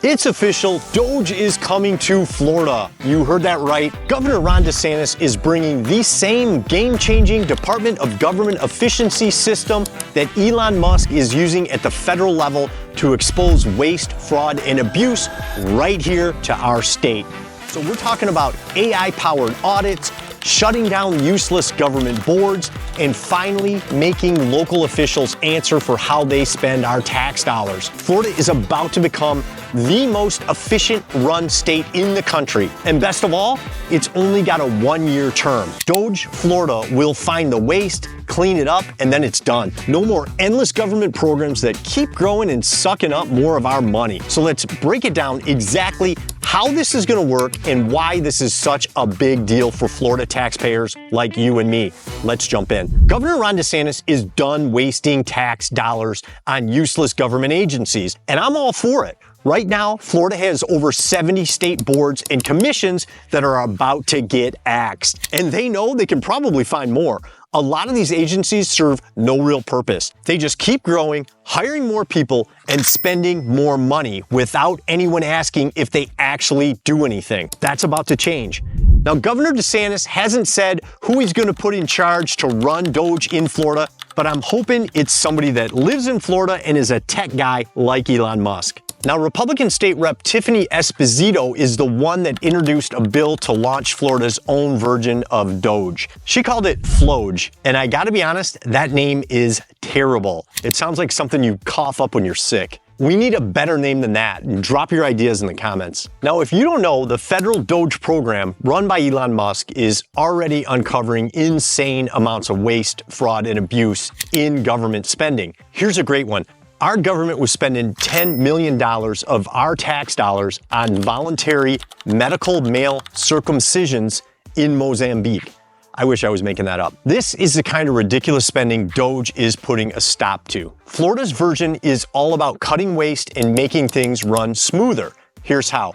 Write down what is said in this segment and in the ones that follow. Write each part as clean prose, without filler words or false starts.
It's official, DOGE is coming to Florida. You heard that right. Governor Ron DeSantis is bringing the same game-changing Department of Government efficiency system that Elon Musk is using at the federal level to expose waste, fraud, and abuse right here to our state. So we're talking about AI-powered audits, shutting down useless government boards, and finally making local officials answer for how they spend our tax dollars. Florida is about to become the most efficient run state in the country. And best of all, it's only got a one-year term. DOGE Florida will find the waste, clean it up, and then it's done. No more endless government programs that keep growing and sucking up more of our money. So let's break it down exactly how this is going to work and why this is such a big deal for Florida taxpayers like you and me. Let's jump in. Governor Ron DeSantis is done wasting tax dollars on useless government agencies, and I'm all for it. Right now, Florida has over 70 state boards and commissions that are about to get axed, and they know they can probably find more. A lot of these agencies serve no real purpose. They just keep growing, hiring more people, and spending more money without anyone asking if they actually do anything. That's about to change. Now, Governor DeSantis hasn't said who he's going to put in charge to run DOGE in Florida, but I'm hoping it's somebody that lives in Florida and is a tech guy like Elon Musk. Now, Republican State Rep Tiffany Esposito is the one that introduced a bill to launch Florida's own version of DOGE. She called it FLOGE, and I gotta be honest, that name is terrible. It sounds like something you cough up when you're sick. We need a better name than that, and drop your ideas in the comments. Now, if you don't know, the federal DOGE program run by Elon Musk is already uncovering insane amounts of waste, fraud, and abuse in government spending. Here's a great one. Our government was spending $10 million of our tax dollars on voluntary medical male circumcisions in Mozambique. I wish I was making that up. This is the kind of ridiculous spending DOGE is putting a stop to. Florida's version is all about cutting waste and making things run smoother. Here's how.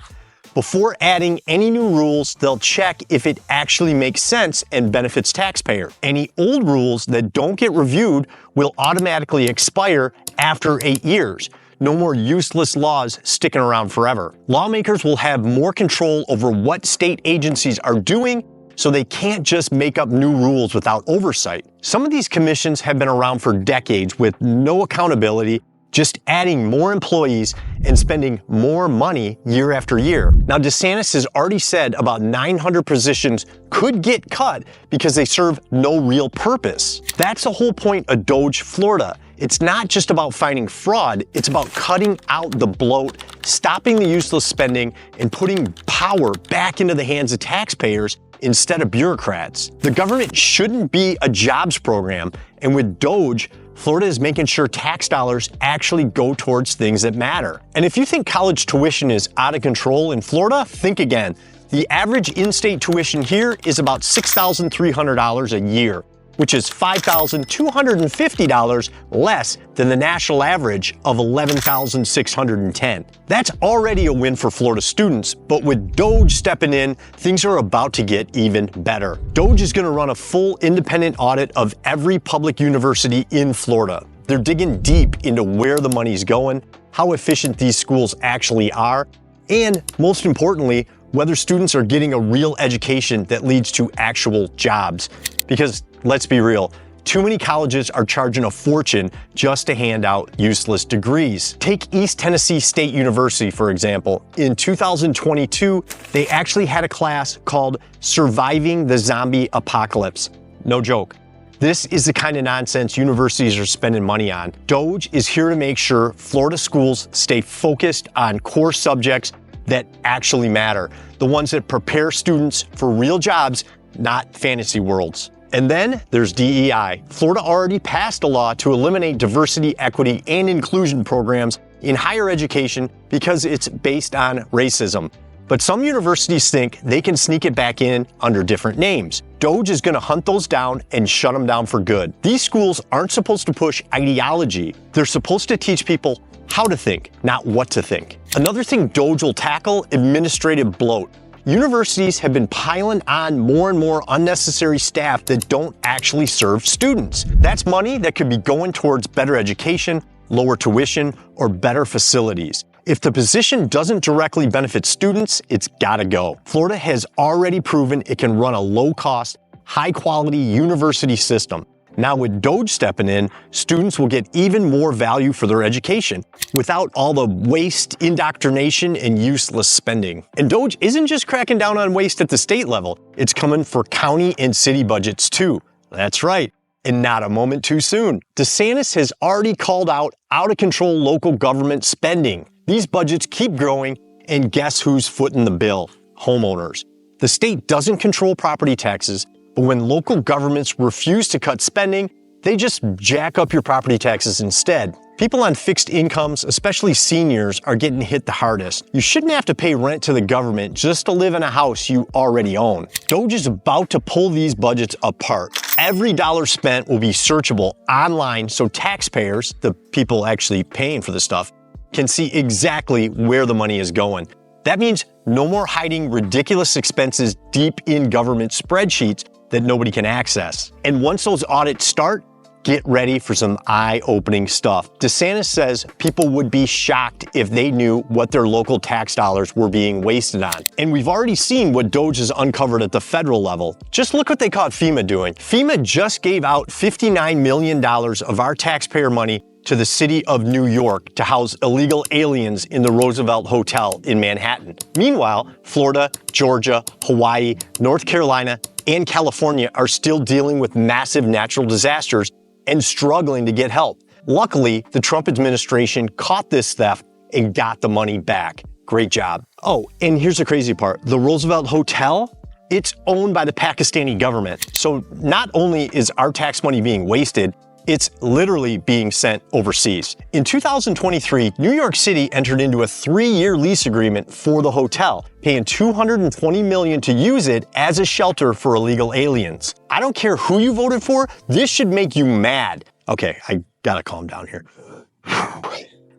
Before adding any new rules, they'll check if it actually makes sense and benefits taxpayer. Any old rules that don't get reviewed will automatically expire after 8 years. No more useless laws sticking around forever. Lawmakers will have more control over what state agencies are doing, so they can't just make up new rules without oversight. Some of these commissions have been around for decades with no accountability, just adding more employees and spending more money year after year. Now, DeSantis has already said about 900 positions could get cut because they serve no real purpose. That's the whole point of DOGE Florida. It's not just about fighting fraud, it's about cutting out the bloat, stopping the useless spending, and putting power back into the hands of taxpayers instead of bureaucrats. The government shouldn't be a jobs program, and with DOGE, Florida is making sure tax dollars actually go towards things that matter. And if you think college tuition is out of control in Florida, think again. The average in-state tuition here is about $6,300 a year, which is $5,250 less than the national average of $11,610. That's already a win for Florida students, but with DOGE stepping in, things are about to get even better. DOGE is going to run a full independent audit of every public university in Florida. They're digging deep into where the money's going, how efficient these schools actually are, and most importantly, whether students are getting a real education that leads to actual jobs. Because let's be real, too many colleges are charging a fortune just to hand out useless degrees. Take East Tennessee State University, for example. In 2022, they actually had a class called Surviving the Zombie Apocalypse. No joke. This is the kind of nonsense universities are spending money on. DOGE is here to make sure Florida schools stay focused on core subjects that actually matter, the ones that prepare students for real jobs, not fantasy worlds. And then there's DEI. Florida already passed a law to eliminate diversity, equity, and inclusion programs in higher education because it's based on racism. But some universities think they can sneak it back in under different names. DOGE is going to hunt those down and shut them down for good. These schools aren't supposed to push ideology. They're supposed to teach people how to think, not what to think. Another thing DOGE will tackle, administrative bloat. Universities have been piling on more and more unnecessary staff that don't actually serve students. That's money that could be going towards better education, lower tuition, or better facilities. If the position doesn't directly benefit students, it's gotta go. Florida has already proven it can run a low-cost, high-quality university system. Now with DOGE stepping in, students will get even more value for their education without all the waste, indoctrination, and useless spending. And DOGE isn't just cracking down on waste at the state level, it's coming for county and city budgets too. That's right, and not a moment too soon. DeSantis has already called out out-of-control local government spending. These budgets keep growing, and guess who's footing the bill? Homeowners. The state doesn't control property taxes, but when local governments refuse to cut spending, they just jack up your property taxes instead. People on fixed incomes, especially seniors, are getting hit the hardest. You shouldn't have to pay rent to the government just to live in a house you already own. DOGE is about to pull these budgets apart. Every dollar spent will be searchable online so taxpayers, the people actually paying for the stuff, can see exactly where the money is going. That means no more hiding ridiculous expenses deep in government spreadsheets that nobody can access. And once those audits start, get ready for some eye-opening stuff. DeSantis says people would be shocked if they knew what their local tax dollars were being wasted on. And we've already seen what DOGE has uncovered at the federal level. Just look what they caught FEMA doing. FEMA just gave out $59 million of our taxpayer money to the city of New York to house illegal aliens in the Roosevelt Hotel in Manhattan. Meanwhile, Florida, Georgia, Hawaii, North Carolina, and California are still dealing with massive natural disasters and struggling to get help. Luckily, the Trump administration caught this theft and got the money back. Great job. Oh, and here's the crazy part. The Roosevelt Hotel, it's owned by the Pakistani government. So not only is our tax money being wasted, it's literally being sent overseas. In 2023, New York City entered into a 3-year lease agreement for the hotel, paying $220 million to use it as a shelter for illegal aliens. I don't care who you voted for, this should make you mad. Okay, I gotta calm down here.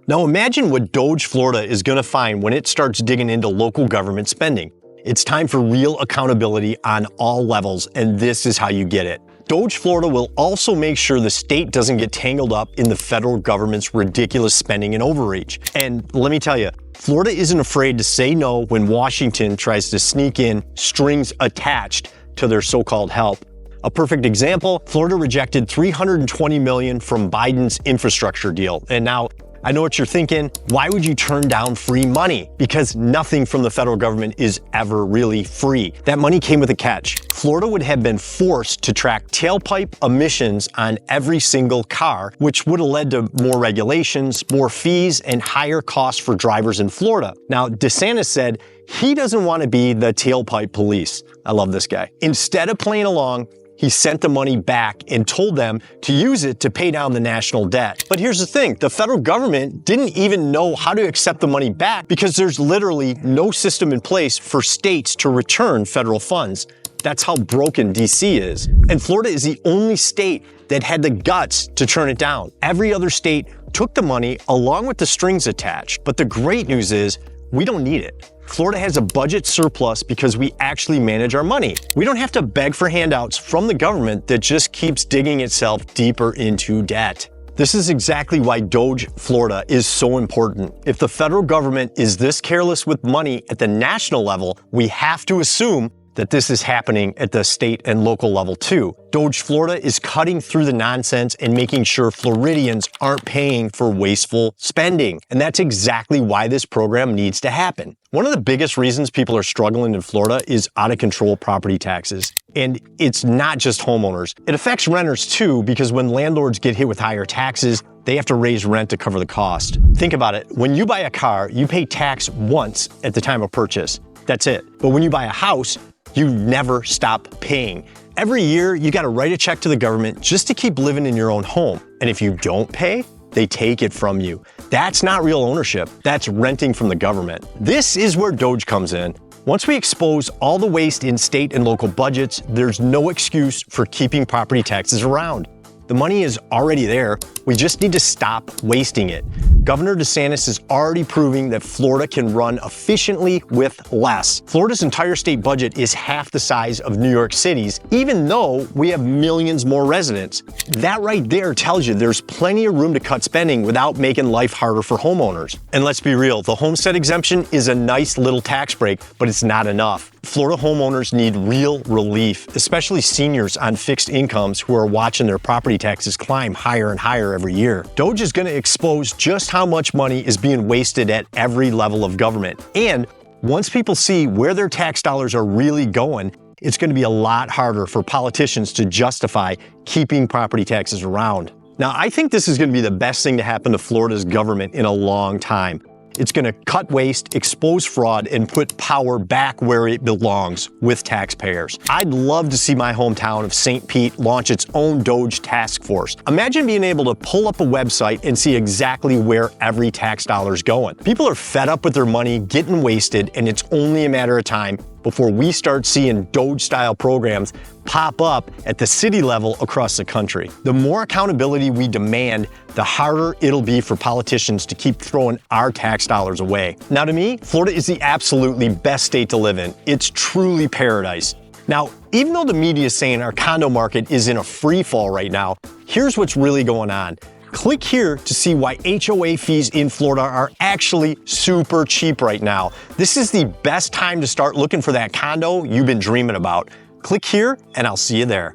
Now imagine what DOGE Florida is gonna find when it starts digging into local government spending. It's time for real accountability on all levels, and this is how you get it. DOGE Florida will also make sure the state doesn't get tangled up in the federal government's ridiculous spending and overreach. And let me tell you, Florida isn't afraid to say no when Washington tries to sneak in strings attached to their so-called help. A perfect example, Florida rejected $320 million from Biden's infrastructure deal. And now, I know what you're thinking, why would you turn down free money? Because nothing from the federal government is ever really free. That money came with a catch. Florida would have been forced to track tailpipe emissions on every single car, which would have led to more regulations, more fees, and higher costs for drivers in Florida. Now, DeSantis said he doesn't want to be the tailpipe police. I love this guy. Instead of playing along, he sent the money back and told them to use it to pay down the national debt. But here's the thing, the federal government didn't even know how to accept the money back because there's literally no system in place for states to return federal funds. That's how broken DC is. And Florida is the only state that had the guts to turn it down. Every other state took the money along with the strings attached. But the great news is, we don't need it. Florida has a budget surplus because we actually manage our money. We don't have to beg for handouts from the government that just keeps digging itself deeper into debt. This is exactly why DOGE Florida is so important. If the federal government is this careless with money at the national level, we have to assume that this is happening at the state and local level too. DOGE Florida is cutting through the nonsense and making sure Floridians aren't paying for wasteful spending. And that's exactly why this program needs to happen. One of the biggest reasons people are struggling in Florida is out-of-control property taxes. And it's not just homeowners. It affects renters too, because when landlords get hit with higher taxes, they have to raise rent to cover the cost. Think about it. When you buy a car, you pay tax once at the time of purchase. That's it. But when you buy a house, you never stop paying. Every year, you gotta write a check to the government just to keep living in your own home. And if you don't pay, they take it from you. That's not real ownership. That's renting from the government. This is where DOGE comes in. Once we expose all the waste in state and local budgets, there's no excuse for keeping property taxes around. The money is already there. We just need to stop wasting it. Governor DeSantis is already proving that Florida can run efficiently with less. Florida's entire state budget is half the size of New York City's, even though we have millions more residents. That right there tells you there's plenty of room to cut spending without making life harder for homeowners. And let's be real, the homestead exemption is a nice little tax break, but it's not enough. Florida homeowners need real relief, especially seniors on fixed incomes who are watching their property taxes climb higher and higher every year. DOGE is going to expose just how much money is being wasted at every level of government. And once people see where their tax dollars are really going, it's going to be a lot harder for politicians to justify keeping property taxes around. Now, I think this is going to be the best thing to happen to Florida's government in a long time. It's going to cut waste, expose fraud, and put power back where it belongs, with taxpayers. I'd love to see my hometown of St. Pete launch its own DOGE task force. Imagine being able to pull up a website and see exactly where every tax dollar is going. People are fed up with their money getting wasted, and it's only a matter of time before we start seeing DOGE-style programs pop up at the city level across the country. The more accountability we demand, the harder it'll be for politicians to keep throwing our tax dollars away. Now, to me, Florida is the absolutely best state to live in. It's truly paradise. Now, even though the media is saying our condo market is in a free fall right now, here's what's really going on. Click here to see why HOA fees in Florida are actually super cheap right now. This is the best time to start looking for that condo you've been dreaming about. Click here and I'll see you there.